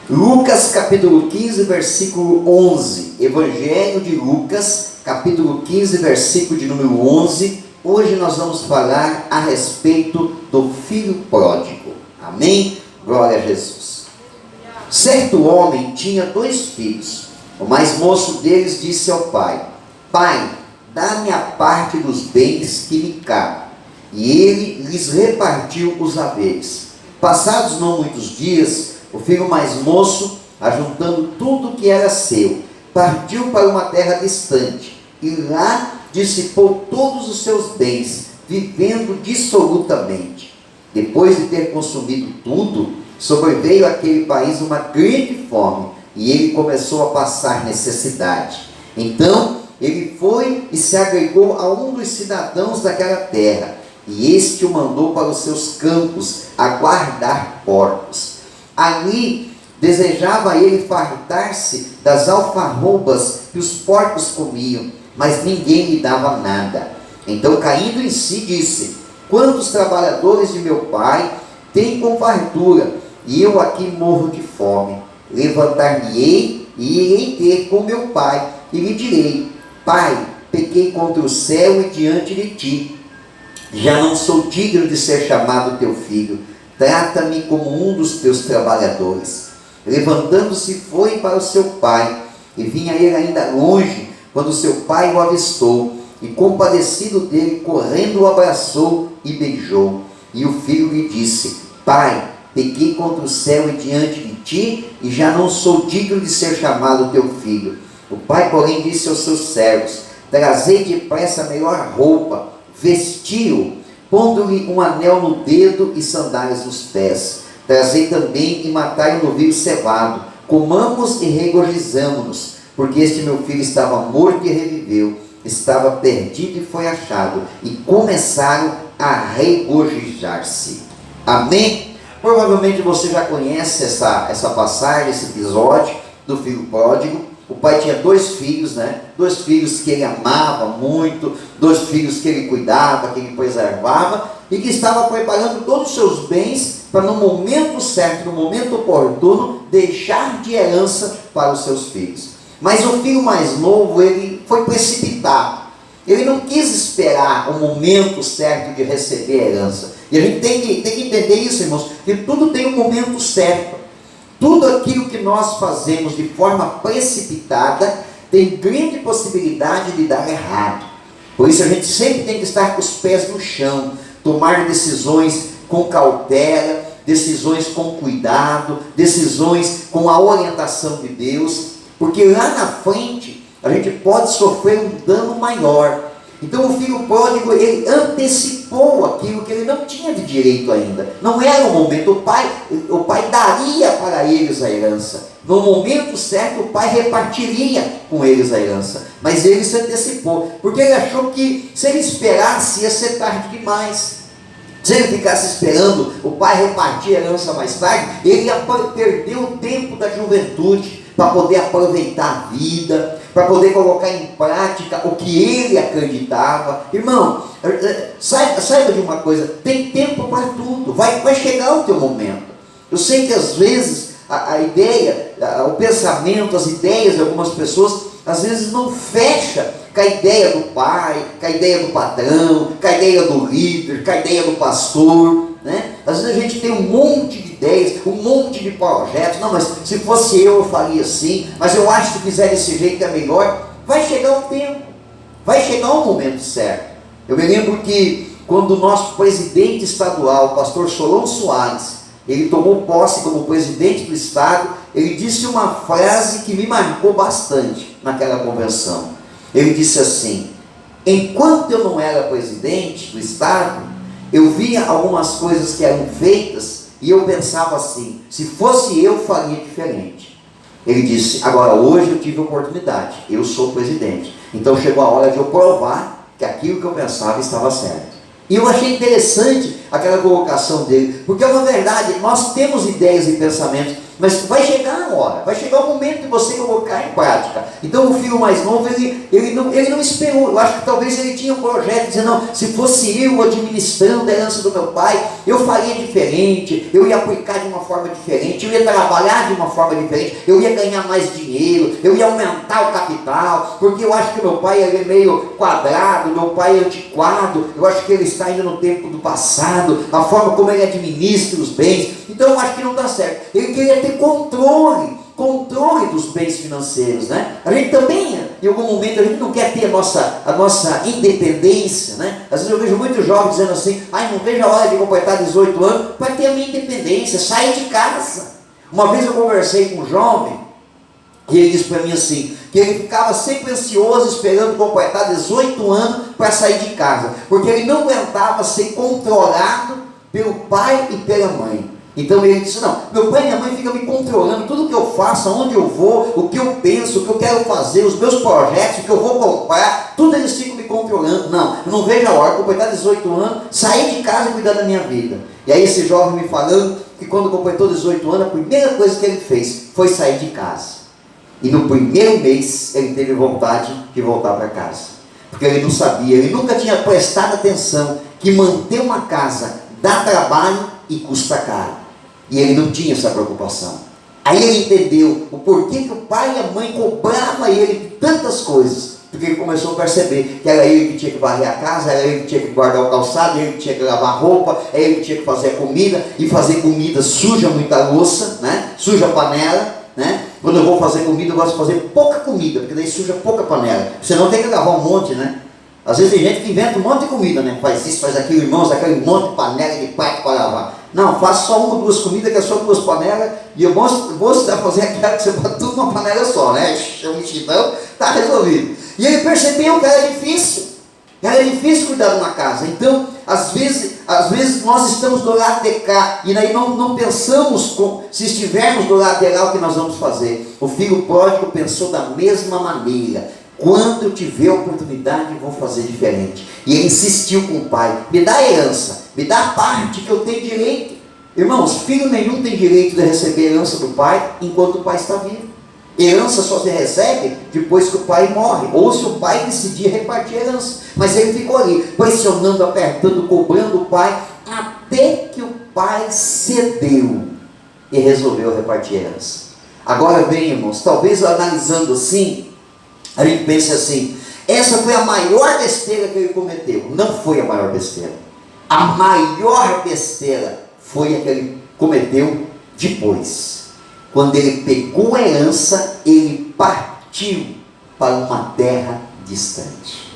Lucas capítulo 15, versículo 11. Evangelho de Lucas, capítulo 15, versículo de número 11. Hoje nós vamos falar a respeito do filho pródigo. Amém? Glória a Jesus. Certo homem tinha 2 filhos. O mais moço deles disse ao pai: Pai, dá-me a parte dos bens que me cabem. E ele lhes repartiu os haveres. Passados não muitos dias, o filho mais moço, ajuntando tudo que era seu, partiu para uma terra distante, e lá dissipou todos os seus bens, vivendo dissolutamente. Depois de ter consumido tudo, sobreveio àquele país uma grande fome, e ele começou a passar necessidade. Então ele foi e se agregou a um dos cidadãos daquela terra, e este o mandou para os seus campos a guardar porcos. Ali desejava ele fartar-se das alfarrobas que os porcos comiam, mas ninguém lhe dava nada. Então, caindo em si, disse: Quantos trabalhadores de meu pai têm com fartura, e eu aqui morro de fome. Levantar-me-ei e irei ter com meu pai, e lhe direi: Pai, pequei contra o céu e diante de ti. Já não sou digno de ser chamado teu filho. Trata-me como um dos teus trabalhadores. Levantando-se, foi para o seu pai, e vinha ele ainda longe, quando seu pai o avistou, e compadecido dele, correndo o abraçou e beijou. E o filho lhe disse: Pai, pequei contra o céu e diante de ti, e já não sou digno de ser chamado teu filho. O pai, porém, disse aos seus servos: Trazei depressa a melhor roupa, vestiu, pondo-lhe um anel no dedo e sandálias nos pés. Trazei também e matai um novilho cevado. Comamos e regozijamo-nos, porque este meu filho estava morto e reviveu, estava perdido e foi achado. E começaram a regozijar-se. Amém? Provavelmente você já conhece essa passagem, esse episódio do filho pródigo. O pai tinha 2 filhos, 2 filhos que ele amava muito, 2 filhos que ele cuidava, que ele preservava, e que estava preparando todos os seus bens para, no momento certo, no momento oportuno, deixar de herança para os seus filhos. Mas o filho mais novo, ele foi precipitado. Ele não quis esperar o momento certo de receber a herança. E a gente tem que entender isso, irmãos, que tudo tem um momento certo. Tudo aquilo que nós fazemos de forma precipitada tem grande possibilidade de dar errado. Por isso a gente sempre tem que estar com os pés no chão, tomar decisões com cautela, decisões com cuidado, decisões com a orientação de Deus, porque lá na frente a gente pode sofrer um dano maior. Então o filho pródigo, ele antecipou aquilo que ele não tinha de direito ainda. Não era o momento. O pai daria para eles a herança. No momento certo, o pai repartiria com eles a herança. Mas ele se antecipou, porque ele achou que se ele esperasse ia ser tarde demais. Se ele ficasse esperando o pai repartir a herança mais tarde, ele ia perder o tempo da juventude para poder aproveitar a vida, para poder colocar em prática o que ele acreditava. Irmão, saiba de uma coisa: tem tempo para tudo, vai chegar o teu momento. Eu sei que às vezes a ideia, o pensamento, as ideias de algumas pessoas, às vezes não fecha com a ideia do pai, com a ideia do patrão, com a ideia do líder, com a ideia do pastor, Às vezes a gente tem um monte de ideias, um monte de projetos. Não, mas se fosse eu faria assim, mas eu acho que se fizer desse jeito é melhor. Vai chegar o tempo, vai chegar o momento certo. Eu me lembro que quando o nosso presidente estadual, o pastor Solon Soares, ele tomou posse como presidente do estado, ele disse uma frase que me marcou bastante naquela convenção. Ele disse assim: enquanto eu não era presidente do estado, eu via algumas coisas que eram feitas e eu pensava assim: se fosse eu, faria diferente. Ele disse: agora hoje eu tive a oportunidade, eu sou presidente, então chegou a hora de eu provar que aquilo que eu pensava estava certo. E eu achei interessante aquela colocação dele, porque é uma verdade, nós temos ideias e pensamentos, mas vai chegar a hora, vai chegar o momento de você colocar em prática. Então o filho mais novo, ele não esperou. Eu acho que talvez ele tinha um projeto, dizendo, não, se fosse eu administrando a herança do meu pai, eu faria diferente, eu ia aplicar de uma forma diferente, eu ia trabalhar de uma forma diferente, eu ia ganhar mais dinheiro, eu ia aumentar o capital, porque eu acho que meu pai ele é meio quadrado, meu pai é antiquado, eu acho que ele está ainda no tempo do passado, a forma como ele administra os bens. Então eu acho que não está certo. Ele queria ter controle dos bens financeiros, né? A gente também, em algum momento, a gente não quer ter a nossa independência, né? Às vezes eu vejo muitos jovens dizendo assim, não vejo a hora de completar 18 anos para ter a minha independência, sair de casa. Uma vez eu conversei com um jovem, e ele disse para mim assim, que ele ficava sempre ansioso, esperando completar 18 anos para sair de casa, porque ele não aguentava ser controlado pelo pai e pela mãe. Então ele disse, não, meu pai e minha mãe ficam me controlando, tudo que eu faço, aonde eu vou, o que eu penso, o que eu quero fazer, os meus projetos, o que eu vou comprar, tudo eles ficam me controlando. Não, eu não vejo a hora de completar 18 anos, sair de casa e cuidar da minha vida. E aí esse jovem me falando que quando completou 18 anos, a primeira coisa que ele fez foi sair de casa. E no primeiro mês ele teve vontade de voltar para casa, porque ele não sabia, ele nunca tinha prestado atenção que manter uma casa dá trabalho e custa caro. E ele não tinha essa preocupação. Aí ele entendeu o porquê que o pai e a mãe cobravam ele de tantas coisas. Porque ele começou a perceber que era ele que tinha que varrer a casa, era ele que tinha que guardar o calçado, ele que tinha que lavar roupa, era ele que tinha que fazer a comida. E fazer comida suja muita louça, né? Suja a panela, né? Quando eu vou fazer comida, eu gosto de fazer pouca comida, porque daí suja pouca panela. Você não tem que lavar um monte, né? Às vezes tem gente que inventa um monte de comida, né? Faz isso, faz aquilo, irmãos, aquele monte de panela de prato para lavar. Não, faça só uma ou duas comidas, que é só duas panelas, e eu vou ensinar a fazer aquela que você bota tudo numa panela só, né? É um mexidão, está resolvido. E ele percebeu que era difícil cuidar de uma casa. Então, às vezes nós estamos do lado de cá, e daí não pensamos, se estivermos do lado de lá, o que nós vamos fazer. O filho pródigo pensou da mesma maneira. Quando eu tiver a oportunidade, vou fazer diferente. E ele insistiu com o pai, me dá a herança, me dá a parte que eu tenho direito. Irmãos, filho nenhum tem direito de receber a herança do pai enquanto o pai está vivo. Herança só se recebe depois que o pai morre, ou se o pai decidir repartir a herança. Mas ele ficou ali, pressionando, apertando, cobrando o pai, até que o pai cedeu e resolveu repartir a herança. Agora vem, irmãos, talvez analisando assim, a gente pensa assim, essa foi a maior besteira que ele cometeu. Não foi a maior besteira. A maior besteira foi a que ele cometeu depois. Quando ele pegou a herança, ele partiu para uma terra distante.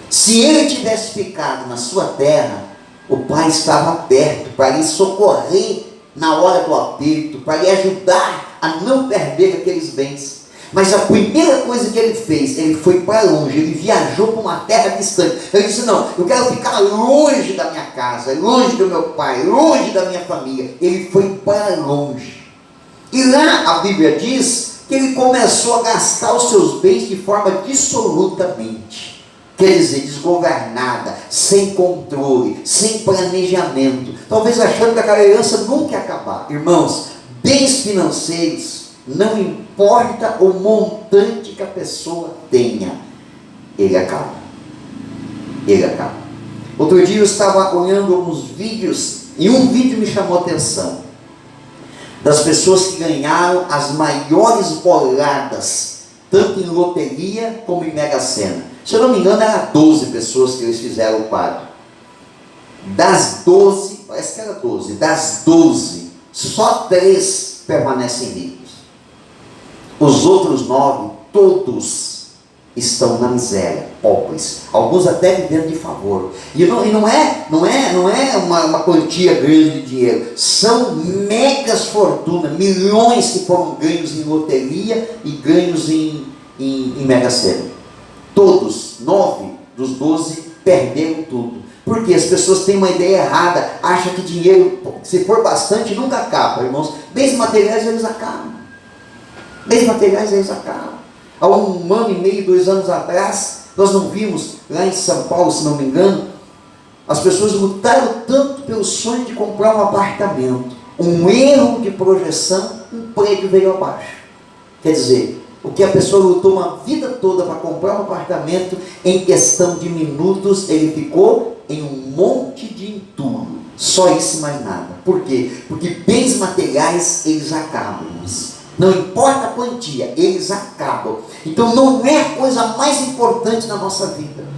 Se ele tivesse ficado na sua terra, o pai estava perto para lhe socorrer na hora do aperto, para lhe ajudar a não perder aqueles bens. Mas a primeira coisa que ele fez, ele foi para longe, ele viajou para uma terra distante. Ele disse, não, eu quero ficar longe da minha casa, longe do meu pai, longe da minha família. Ele foi para longe. E lá a Bíblia diz que ele começou a gastar os seus bens de forma dissolutamente. Quer dizer, desgovernada, sem controle, sem planejamento. Talvez achando que aquela herança nunca ia acabar. Irmãos, bens financeiros, não importa o montante que a pessoa tenha, ele acaba. Ele acaba. Outro dia eu estava olhando alguns vídeos, e um vídeo me chamou a atenção, das pessoas que ganharam as maiores boladas, tanto em loteria como em Mega Sena. Se eu não me engano, eram 12 pessoas que eles fizeram o quadro. Das 12, parece que era 12, das 12, só 3 permanecem ricos. Os outros 9, todos estão na miséria, pobres. Alguns até vivendo de favor. E não é uma quantia grande de dinheiro. São megas fortunas, milhões que foram ganhos em loteria e ganhos em Mega Sena. Todos, 9 dos 12, perderam tudo. Porque as pessoas têm uma ideia errada, acham que dinheiro, se for bastante, nunca acaba, irmãos. Bens materiais, eles acabam. Bens materiais, eles acabam. Há 1 ano e meio, 2 anos atrás, nós não vimos, lá em São Paulo, se não me engano, As pessoas lutaram tanto pelo sonho de comprar um apartamento. Um erro de projeção, um prédio veio abaixo. Quer dizer, o que a pessoa lutou uma vida toda para comprar um apartamento, em questão de minutos, ele ficou em um monte de entulho. Só isso e mais nada. Por quê? Porque bens materiais, eles acabam. Não importa a quantia, eles acabam. Então não é a coisa mais importante na nossa vida.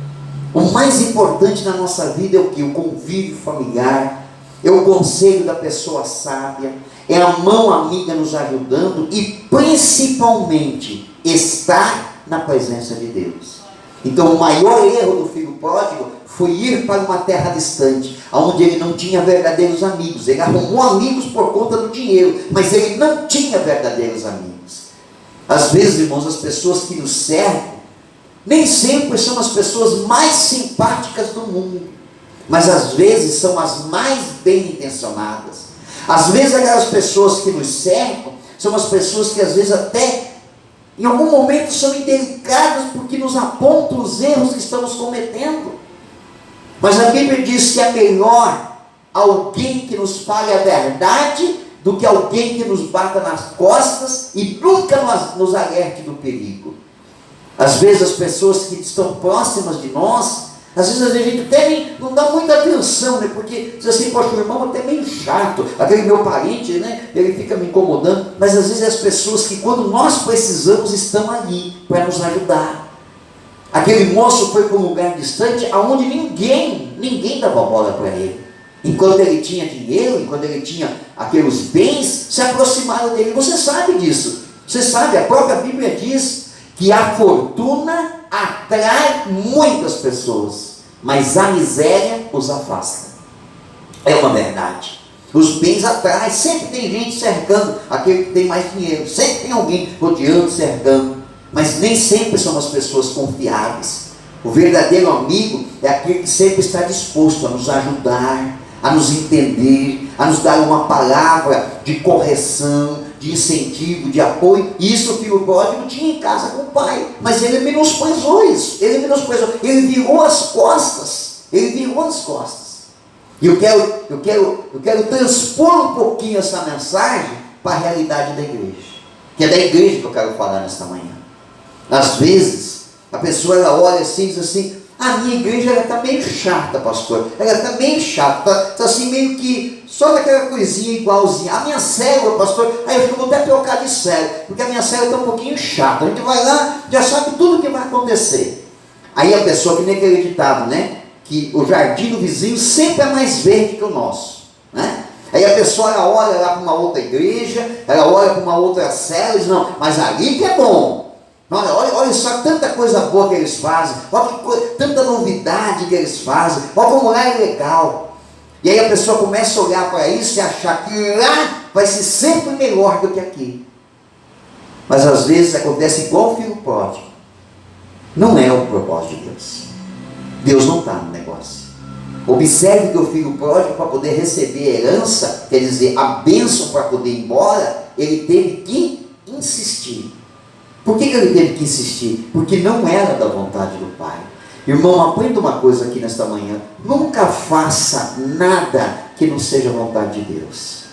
O mais importante na nossa vida é o que? O convívio familiar, é o conselho da pessoa sábia, é a mão amiga nos ajudando e principalmente estar na presença de Deus. Então o maior erro do filho pródigo foi ir para uma terra distante, onde ele não tinha verdadeiros amigos. Ele arrumou amigos por conta do dinheiro, mas ele não tinha verdadeiros amigos. Às vezes, irmãos, as pessoas que nos cercam nem sempre são as pessoas mais simpáticas do mundo, mas às vezes são as mais bem intencionadas. Às vezes aquelas pessoas que nos cercam são as pessoas que às vezes até em algum momento são indelicadas, porque nos apontam os erros que estamos cometendo. Mas a Bíblia diz que é melhor alguém que nos fale a verdade do que alguém que nos bata nas costas e nunca nos alerte do perigo. Às vezes as pessoas que estão próximas de nós, às vezes a gente até não dá muita atenção, né? Porque diz assim, poxa, o irmão até meio chato, aquele meu parente, né? Ele fica me incomodando, mas às vezes as pessoas que quando nós precisamos estão ali para nos ajudar. Aquele moço foi para um lugar distante, aonde ninguém dava bola para ele. Enquanto ele tinha dinheiro, enquanto ele tinha aqueles bens, se aproximaram dele. Você sabe disso. Você sabe, a própria Bíblia diz que a fortuna atrai muitas pessoas, mas a miséria os afasta. É uma verdade. Os bens atraem, sempre tem gente cercando aquele que tem mais dinheiro, sempre tem alguém rodeando, cercando, mas nem sempre são as pessoas confiáveis. O verdadeiro amigo é aquele que sempre está disposto a nos ajudar, a nos entender, a nos dar uma palavra de correção, de incentivo, de apoio. E isso o filho pródigo tinha em casa com o pai, mas ele menosprezou isso, ele virou as costas, E eu quero transpor um pouquinho essa mensagem para a realidade da igreja, que é da igreja que eu quero falar nesta manhã. Às vezes, a pessoa ela olha assim e diz assim, a minha igreja está meio chata, pastor, ela está meio chata, está assim meio que só daquela coisinha igualzinha. A minha célula, pastor, aí eu vou até trocar de célula, porque a minha célula está um pouquinho chata, a gente vai lá, já sabe tudo o que vai acontecer. Aí a pessoa, que nem aquele ditado, né, que o jardim do vizinho sempre é mais verde que o nosso, né? Aí a pessoa ela olha lá para uma outra igreja, ela olha para uma outra célula e diz, não, mas ali que é bom. Olha só tanta coisa boa que eles fazem, olha tanta novidade que eles fazem, olha como lá é legal. E aí a pessoa começa a olhar para isso e achar que lá vai ser sempre melhor do que aqui. Mas às vezes acontece igual o filho pródigo. Não é o propósito de Deus. Deus não está no negócio. Observe que o filho pródigo, para poder receber a herança, quer dizer, a bênção para poder ir embora, ele teve que insistir. Por que ele teve que insistir? Porque não era da vontade do Pai. Irmão, aprenda uma coisa aqui nesta manhã. Nunca faça nada que não seja a vontade de Deus.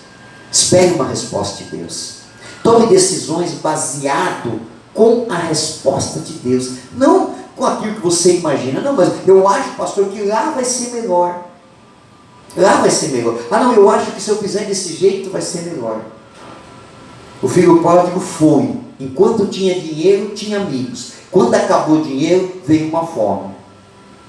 Espere uma resposta de Deus. Tome decisões baseado com a resposta de Deus. Não com aquilo que você imagina. Não, mas eu acho, pastor, que lá vai ser melhor. Lá vai ser melhor. Ah, não, eu acho que se eu fizer desse jeito vai ser melhor. O filho pródigo foi. Enquanto tinha dinheiro, tinha amigos. Quando acabou o dinheiro, veio uma fome.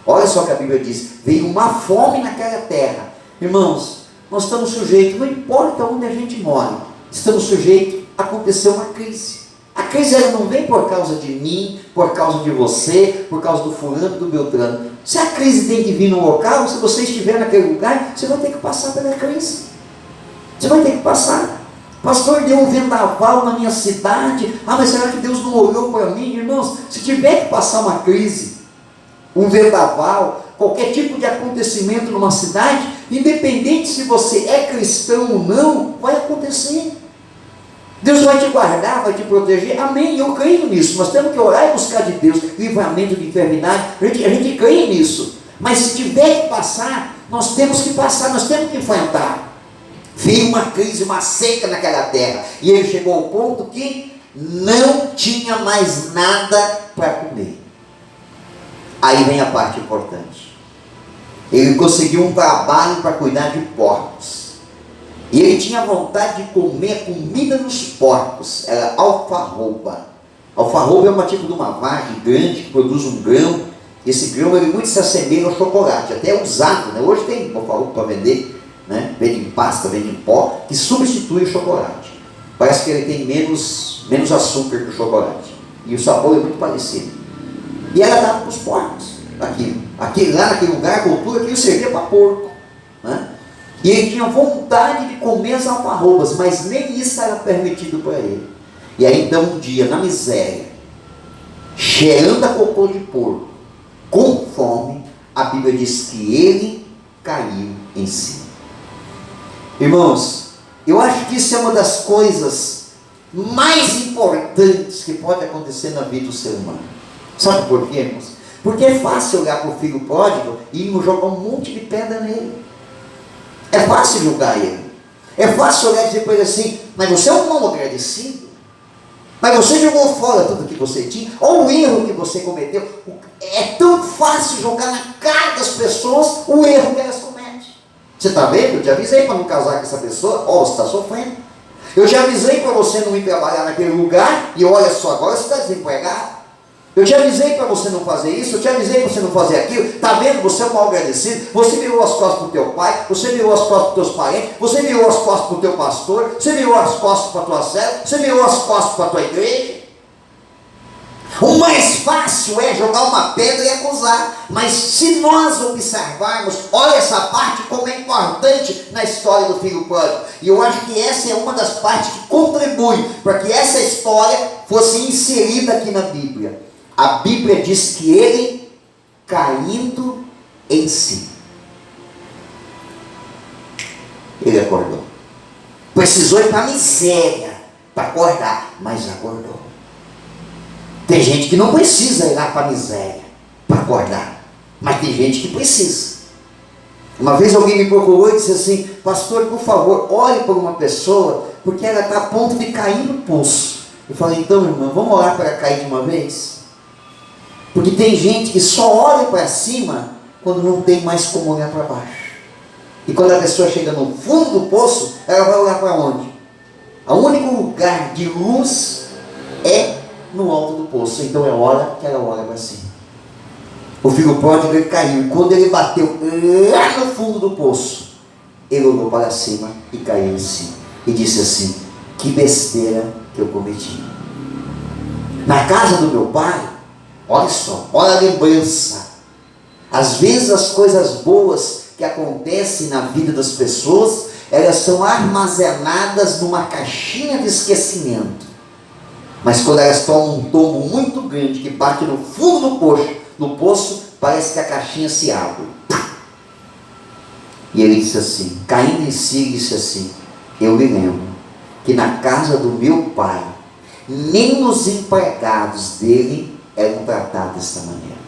Olha só o que a Bíblia diz. Veio uma fome naquela terra. Irmãos, nós estamos sujeitos, não importa onde a gente mora, estamos sujeitos a acontecer uma crise. A crise ela não vem por causa de mim, por causa de você, por causa do fulano, do beltrano. Se a crise tem que vir no local, se você estiver naquele lugar, você vai ter que passar pela crise. Você vai ter que passar. Pastor, deu um vendaval na minha cidade. Ah, mas será que Deus não olhou para mim? Irmãos, se tiver que passar uma crise, um vendaval, qualquer tipo de acontecimento numa cidade, independente se você é cristão ou não, vai acontecer. Deus vai te guardar, vai te proteger. Amém, eu creio nisso. Nós temos que orar e buscar de Deus livramento de enfermidade. A gente crê nisso. Mas se tiver que passar, nós temos que passar, nós temos que enfrentar. Veio uma crise, uma seca naquela terra, e ele chegou ao ponto que não tinha mais nada para comer. Aí vem a parte importante. Ele conseguiu um trabalho para cuidar de porcos. E ele tinha vontade de comer comida dos porcos. Era alfarroba. Alfarroba é um tipo de uma vagem grande que produz um grão. Esse grão ele muito se assemelha ao chocolate, até é usado, né? Hoje tem alfarroba para vender, né? Vende em pasta, vende em pó, que substitui o chocolate. Parece que ele tem menos açúcar que o chocolate. E o sabor é muito parecido. E era dado para os porcos. Lá naquele lugar, a cultura, aquilo servia para porco, né? E ele tinha vontade de comer as alfarrobas, mas nem isso era permitido para ele. E aí então um dia, na miséria, cheirando a cocô de porco, com fome, a Bíblia diz que ele caiu em si. Irmãos, eu acho que isso é uma das coisas mais importantes que pode acontecer na vida do ser humano. Sabe por quê, irmãos? Porque é fácil olhar para o filho pródigo e irmos jogar um monte de pedra nele. É fácil julgar ele. É fácil olhar e dizer para ele assim: mas você é um mal agradecido. Mas você jogou fora tudo que você tinha. Olha o erro que você cometeu. É tão fácil jogar na cara das pessoas o erro que elas cometem. Você está vendo? Eu te avisei para não casar com essa pessoa. Você está sofrendo. Eu te avisei para você não ir trabalhar naquele lugar. E olha só, agora você está desempregado. Eu te avisei para você não fazer isso, eu te avisei para você não fazer aquilo. Está vendo? Você é um mal agradecido. Você virou as costas para o teu pai, você virou as costas para os teus parentes, você virou as costas para o teu pastor, você virou as costas para a tua célula, você virou as costas para a tua igreja. O mais fácil é jogar uma pedra e acusar. Mas se nós observarmos, olha essa parte como é importante na história do filho pródigo. E eu acho que essa é uma das partes que contribui para que essa história fosse inserida aqui na Bíblia. A Bíblia diz que ele, caindo em si, ele acordou. Precisou ir para a miséria para acordar, mas acordou. Tem gente que não precisa ir lá para a miséria para acordar, mas tem gente que precisa. Uma vez alguém me procurou e disse assim: pastor, por favor, ore por uma pessoa, porque ela está a ponto de cair no poço. Eu falei: então, irmão, vamos orar para ela cair de uma vez? Porque tem gente que só olha para cima quando não tem mais como olhar para baixo. E quando a pessoa chega no fundo do poço, ela vai olhar para onde? O único lugar de luz é no alto do poço. Então é hora que ela olha para cima. O filho pródigo ele caiu. E quando ele bateu lá no fundo do poço, ele olhou para cima e caiu em si. E disse assim: que besteira que eu cometi. Na casa do meu pai, olha só, olha a lembrança. Às vezes as coisas boas que acontecem na vida das pessoas, elas são armazenadas numa caixinha de esquecimento. Mas quando elas tomam um tombo muito grande, que bate no fundo do poço, parece que a caixinha se abre. E ele disse assim, caindo em si, disse assim: eu me lembro que na casa do meu pai, nem os empregados dele eram tratados dessa maneira.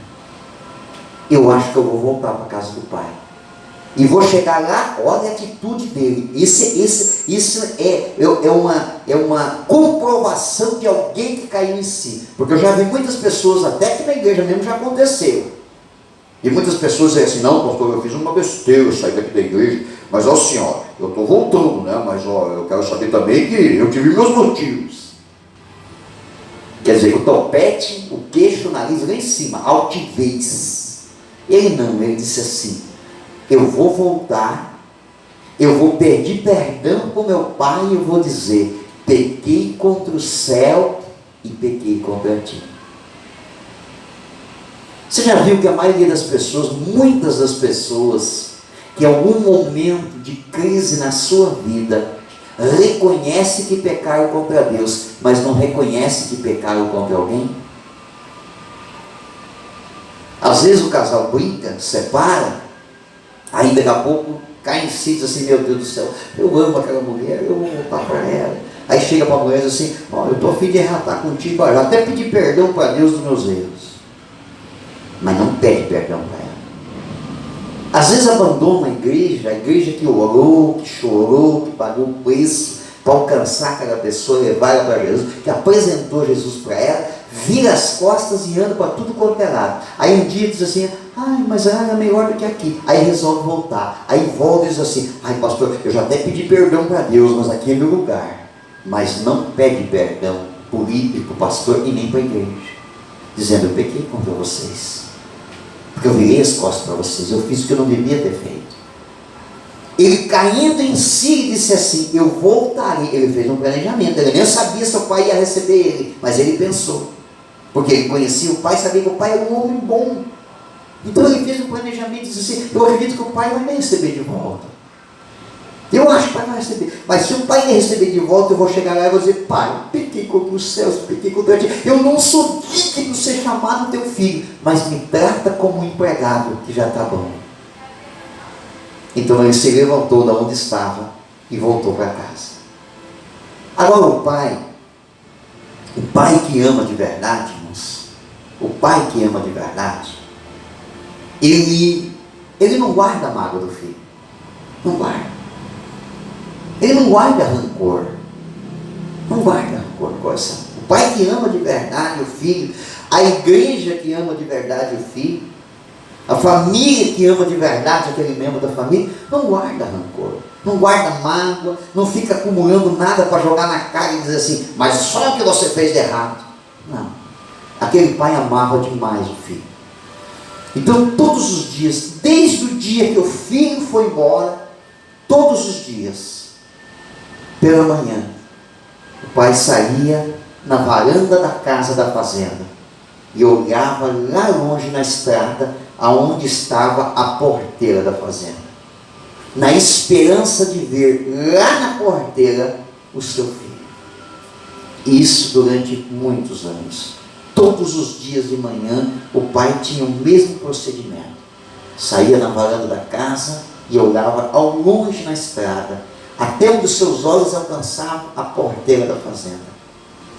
Eu acho que eu vou voltar para a casa do pai. E vou chegar lá, olha a atitude dele. Isso é uma comprovação de alguém que caiu em si. Porque eu já vi muitas pessoas, até que na igreja mesmo já aconteceu. E muitas pessoas dizem assim: não, pastor, eu fiz uma besteira, eu saí daqui da igreja. Mas ó senhor, eu estou voltando, né? Mas ó, eu quero saber também que eu tive meus motivos. Quer dizer, o topete, o queixo, o nariz lá em cima, altivez. Ele não, ele disse assim: eu vou voltar, eu vou pedir perdão para o meu pai e eu vou dizer: pequei contra o céu e pequei contra ti. Você já viu que a maioria das pessoas, muitas das pessoas, que em algum momento de crise na sua vida, reconhece que pecaram contra Deus, mas não reconhece que pecaram contra alguém? Às vezes o casal brinca, separa, aí daqui a pouco cai em si, diz assim: meu Deus do céu, eu amo aquela mulher, eu vou voltar para ela. Aí chega para a mulher e diz assim: ó, eu estou a fim de errar contigo, eu até pedi perdão para Deus dos meus erros. Mas não pede perdão para ela. vezes abandona a igreja que orou, que chorou, que pagou o preço para alcançar aquela pessoa, levar ela para Jesus, que apresentou Jesus para ela, vira as costas e anda para tudo quanto é lado. Aí um dia diz assim, ai, mas lá é melhor do que aqui. Aí resolve voltar. Aí volta e diz assim, ai pastor, eu já até pedi perdão para Deus, mas aqui é meu lugar. Mas não pede perdão para o líder, para o pastor e nem para a igreja. Dizendo, eu pequei contra vocês. Porque eu virei as costas para vocês, eu fiz o que eu não devia ter feito. Ele caindo em si disse assim, eu voltarei. Ele fez um planejamento, ele nem sabia se o pai ia receber ele, mas ele pensou, porque ele conhecia o pai, sabia que o pai era um homem bom. Então ele fez um planejamento e disse assim, eu acredito que o pai vai me receber de volta. Eu acho que o pai vai receber, mas se o pai me receber de volta, eu vou chegar lá e vou dizer, pai, pequei contra os céus, pequei contra ti, eu não sou digno de ser chamado teu filho, mas me trata como um empregado, que já está bom. Então ele se levantou da onde estava e voltou para casa. Agora o pai que ama de verdade, irmãos, o pai que ama de verdade, ele não guarda a mágoa do filho, não guarda. Ele não guarda rancor, não guarda rancor no coração. O pai que ama de verdade o filho, a igreja que ama de verdade o filho, a família que ama de verdade aquele membro da família, não guarda rancor, não guarda mágoa, não fica acumulando nada para jogar na cara e dizer assim, mas só o que você fez de errado. Não, aquele pai amava demais o filho. Então todos os dias, desde o dia que o filho foi embora, todos os dias, pela manhã, o pai saía na varanda da casa da fazenda e olhava lá longe na estrada aonde estava a porteira da fazenda, na esperança de ver lá na porteira o seu filho. Isso durante muitos anos. Todos os dias de manhã o pai tinha o mesmo procedimento. Saía na varanda da casa e olhava ao longe na estrada, até onde os seus olhos alcançavam a porteira da fazenda,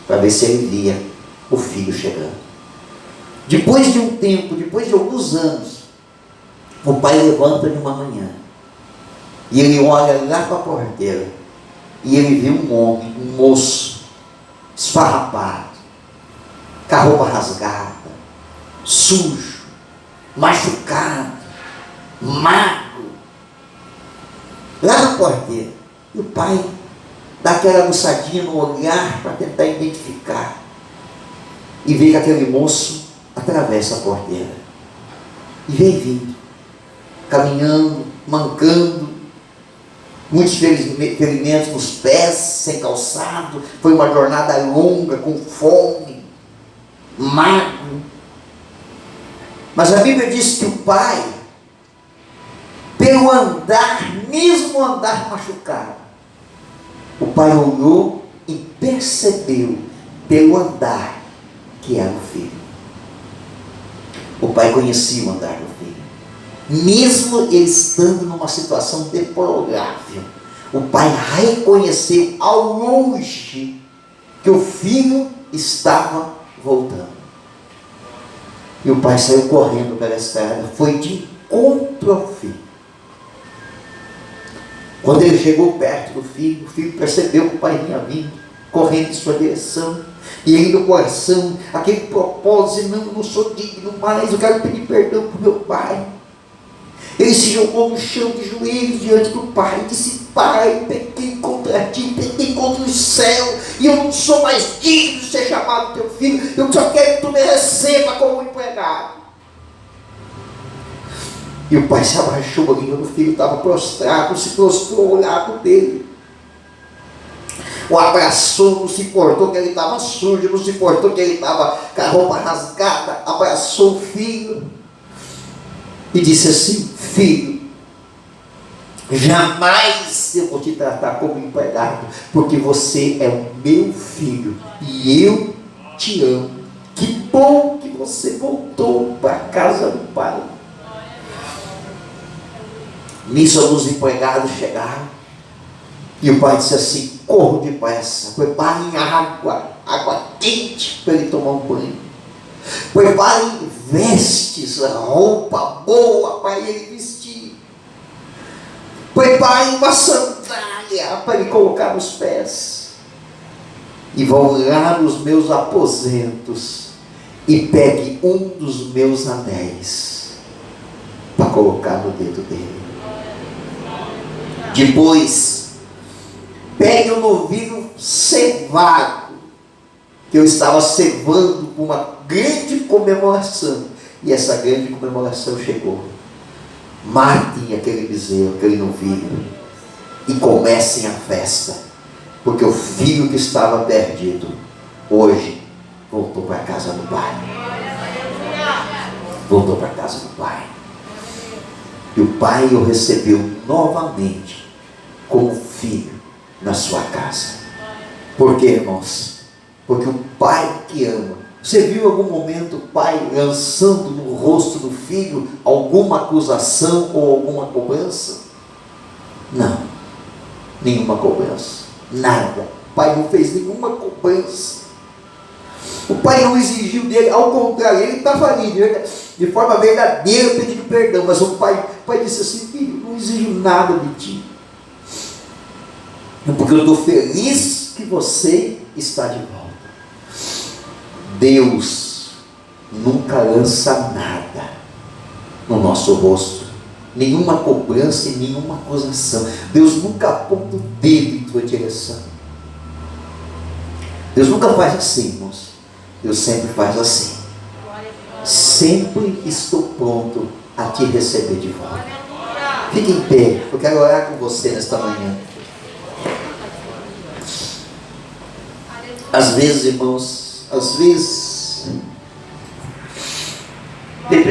para ver se ele via o filho chegando. Depois de um tempo, depois de alguns anos, o pai levanta de uma manhã e ele olha lá para a porteira e ele vê um homem, um moço esfarrapado, com a roupa rasgada, sujo, machucado, magro, lá na porteira. E o pai dá aquela aguçadinha no olhar para tentar identificar e vê que aquele moço atravessa a porteira e vem vindo, caminhando, mancando, muitos ferimentos nos pés, sem calçado. Foi uma jornada longa, com fome, magro. Mas a Bíblia diz que o pai, pelo andar, mesmo andar machucado, o pai olhou e percebeu pelo andar que era o filho. O pai conhecia o andar do filho, mesmo ele estando numa situação deplorável. O pai reconheceu ao longe que o filho estava voltando. E o pai saiu correndo pela estrada, foi de encontro ao filho. Quando ele chegou perto do filho, o filho percebeu que o pai vinha vindo, correndo em sua direção, e ele no coração, aquele propósito, não sou digno mais, eu quero pedir perdão para o meu pai. Ele se jogou no chão de joelhos diante do pai e disse, pai, pequei contra ti, pequei contra o céu, e eu não sou mais digno de ser chamado teu filho, eu só quero que tu me receba como empregado. E o pai se abaixou ali, o filho estava prostrado, se prostrou ao lado dele. O abraçou, não se importou que ele estava sujo, não se importou que ele estava com a roupa rasgada, abraçou o filho e disse assim, filho, jamais eu vou te tratar como empregado, porque você é o meu filho e eu te amo. Que bom que você voltou para a casa do pai. Nisso os empregados chegaram e o pai disse assim, corro depressa, preparem água quente para ele tomar um banho, preparem vestes, roupa boa para ele vestir. Prepare uma sandália para ele colocar nos pés. E vão lá nos meus aposentos e pegue um dos meus anéis para colocar no dedo dele. Depois, pegue o novilho cevado, que eu estava cevando por uma grande comemoração. E essa grande comemoração chegou. Matem aquele bezerro, aquele novilho, e comecem a festa, porque o filho que estava perdido, hoje, voltou para a casa do pai. Voltou para a casa do pai. E o pai o recebeu novamente como filho na sua casa. Por quê, irmãos? Porque o pai que ama. Você viu em algum momento o pai lançando no rosto do filho alguma acusação ou alguma cobrança? Não, nenhuma cobrança, nada. O pai não fez nenhuma cobrança. O pai não exigiu dele, ao contrário, ele estava ali de forma verdadeira pedindo perdão, mas o pai disse assim: filho, não exijo nada de ti, porque eu estou feliz que você está de volta. Deus nunca lança nada no nosso rosto, nenhuma cobrança e nenhuma acusação. Deus nunca aponta o dedo em tua direção. Deus nunca faz assim, irmãos. Deus sempre faz assim: sempre estou pronto a te receber de volta. Fique em pé, eu quero orar com você nesta manhã. Às vezes, irmãos, às vezes